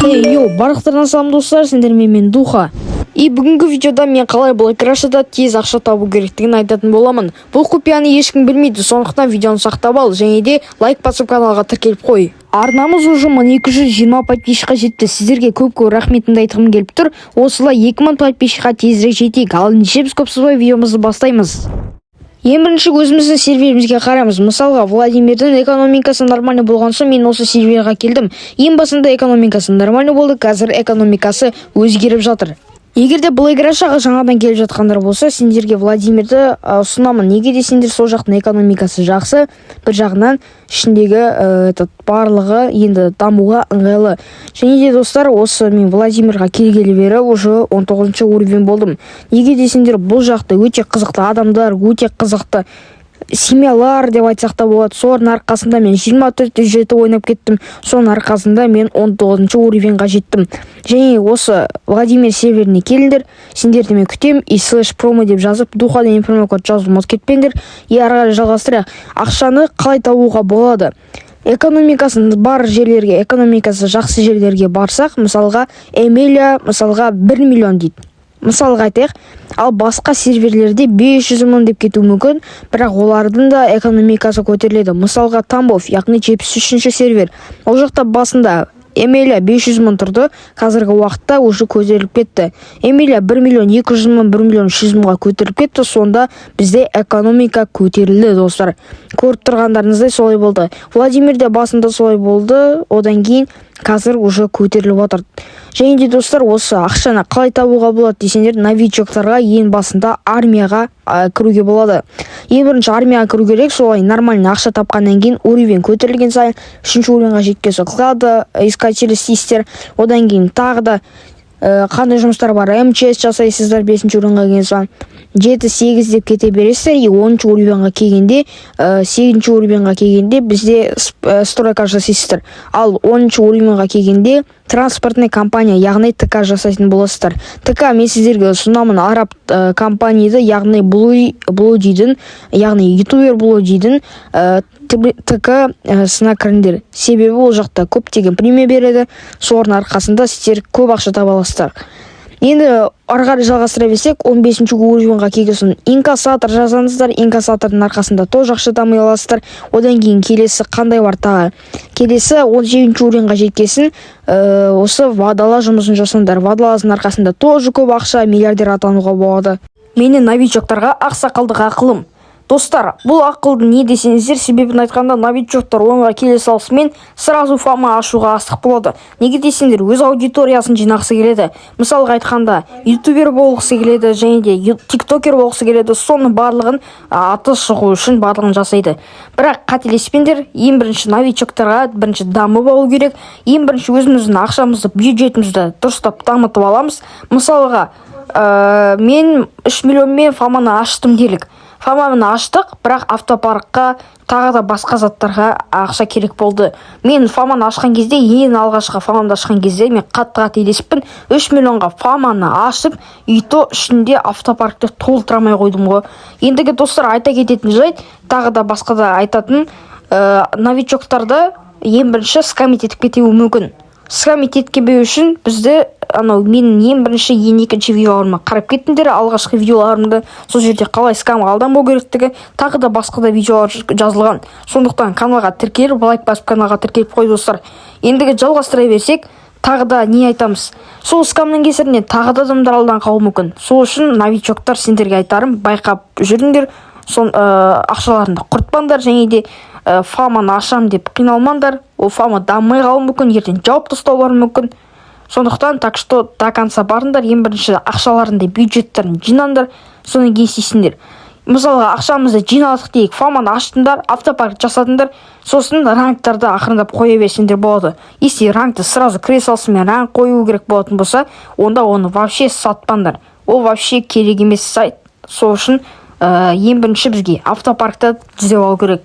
Барлықтарыңызға салам достар, сендермен мен Духа. Бүгінгі видеода мен қалай блэкрашада тез ақша табу керектігін айтатын боламын. Бұл құпияны ешкім білмейді, сондықтан видеоны сақтап ал және де лайк басып каналға тіркеліп қой. Арнамыз уже 220 подписчикқа жетті. Сіздерге көп рахметімді айтқым келіп тұр. Осылай 2000 подписчикқа тезірек жетейік. Ал ендеше біз көп созбай видеомызды бастаймыз. Ең бірінші өзіміздің серверімізге қараймыз. Мысалға, Владимирдің экономикасы нормальный болған соң мен осы серверға келдім. Ең басында экономикасы нормальный болды, қазір экономикасы өзгеріп жатыр. Егерде блэкрашаға жаңадан келіп жатқандар болса, сендерге Владимирді ұсынамын. Неге де сендер сол жақтың экономикасы жақсы, бір жағынан ішіндегі барлығы енді дамуға ыңғайлы. Және де достар, осы мен Владимирға келгелі бері уже 19 уровень болдым. Неге де сендер бұл жақта өте қызықты адамдар, өте қызықты семьялар деп айтсақ та болады. Солардың арқасында мен 24 жеті ойнап кеттім. Соның арқасында мен 19 уровеньға жеттім. Және осы Владимир серверіне келіңдер. Сендерді мен күтем. /promo деп жазып, Духа деген промокод жазып ұмытып кетпеңдер. Ары жалғастырайық. Ақшаны қалай табуға болады? Экономикасын бар жерлерге, экономикасы жақсы жерлерге барсақ, мысалға Эмилия, мысалға 1 миллион дейді. Мысалға айтайық, ал басқа серверлерде 500 мың деп кетуі мүмкін, бірақ олардың да экономикасы көтеріледі. Мысалға Тамбов, яғни 73-ші сервер. Ол жақта басында Эмилия 500 мың тұрды, қазіргі уақытта уже көтеріліп кетті. Эмилия 1 миллион 200 мың, 1 миллион 300 мыңға көтеріліп кетті, сонда бізде экономика көтерілді, достар. Көріп тұрғандарыңыздай солай болды. Владимирде басында солай болды, одан кейін қазір уже көтеріліп отыр. Және де достар, осы ақшаны қалай табуға болады десеңдер, новичоктарға ең басында армияға кіруге болады. Ең бірінші армияға кіру керек, солай нормальный ақша тапқаннан кейін уровень көтерілген сайын 3-ші уровеньға жеткенше клада, искатели істейсіздер. Одан кейін тағы да қандай жұмыстар бар, МЧС жасайсыздар 5-ші уровеньға келген соң. 7-8 деп кете бересіздер, 10-ші уровеньға келгенде, 8-ші уровеньға келгенде бізде стройка жасайсыздар. Ал 10-ші уровеньға келгенде транспортный компания, яғни ТК жасайтын боласыздар. ТК мен сіздерге ұсынамын, араб компанияды, яғни Blue дейдің, яғни ютубер Blue дейдің ТК сына кіріңдер. Себебі ол жақта көптеген премия береді, солардың арқасында сіздер көп ақша таба аласыздар. Енді ары жалғастыра берсек, 15-ші уровеньға келген инкассатор жазаңыздар. Инкассатордың арқасында тоже ақша табай аласыздар. Одан кейін келесі қандай бар тағы? Келесі 17-ші уровеньға жеткесін осы вадала жұмысын жасаңдар. Вадаланың арқасында тоже көп ақша, миллиардер атануға болады. Менің новичоктарға ақсақалдық ақылым. Достар, бұл ақылды не десеңіздер, себебін айтқанда новичоктар оңға келе салысымен сразу фама ашуға асық болады. Неге десеңдер, өз аудиториясын жинақсы келеді. Мысалға айтқанда, ютубер болғысы келеді, және де тиктокер болғысы келеді. Соның барлығын аты шығу үшін барлығын жасайды. Бірақ қателеспеңдер, ең бірінші новичоктарға бірінші дамы болу керек. Ең бірінші өзіміздің ақшамызды, бюджетімізді дұрыстап дамытып аламыз. Мысалға, мен 3 миллионмен фаманы аштым делік. Фаманы аштық, бірақ автопаркқа тағы да басқа заттарға ақша керек болды. Мен фаманы ашқан кезде, ең алғашқы фаманы ашқан кезде мен қатты елеспін. 3 миллионға фаманы ашып, үйто ішінде автопаркты толтырамай қойдым ғой. Ендігі достар, айта кететін жайт, тағы да басқа да айтатын, новичоктарды ең бірінші скамит етіп кетуі мүмкін. Скамит еткебеу үшін бізді менің ең бірінші, ең екінші видеоларыма қарап кеттіңдер. Алғашқы видеоларымды сол жерде қалай скамға алданбау керектігі, тағы да басқа да видеолар жазылған. Сондықтан каналға тіркеліп, лайк басып каналға тіркеліп қой достар. Ендігі жалғастыра берсек, тағы да не айтамыз? Сол скамның кесірінен тағы да адамдар алдан қалуы мүмкін. Сол үшін новичоктар, сендерге айтарым, байқап жүріңдер, ақшаларында құртпаңдар, және де фаманы ашам деп қиналмаңдар. Ол фама дамай қалуы мүмкін, ертең жауып тастаулары мүмкін. Сондықтан так что до конца барыңдар, ең бірінші ақшаларында бюджеттерін жинаңдар, соны кейін істейсіңдер. Мысалға, ақшамызды жиналдық дейік, фаманы аштыңдар, автопарк жасадыңдар, сосын ранктарды ақырындап қоя берсеңдер болады. Если ранкты сразу кіре салысымен ранк қою керек болатын болса, онда оны вообще сатпаңдар. Ол вообще керек емес сайт. Сол үшін ең бірінші бізге автопаркты іздеп алу керек.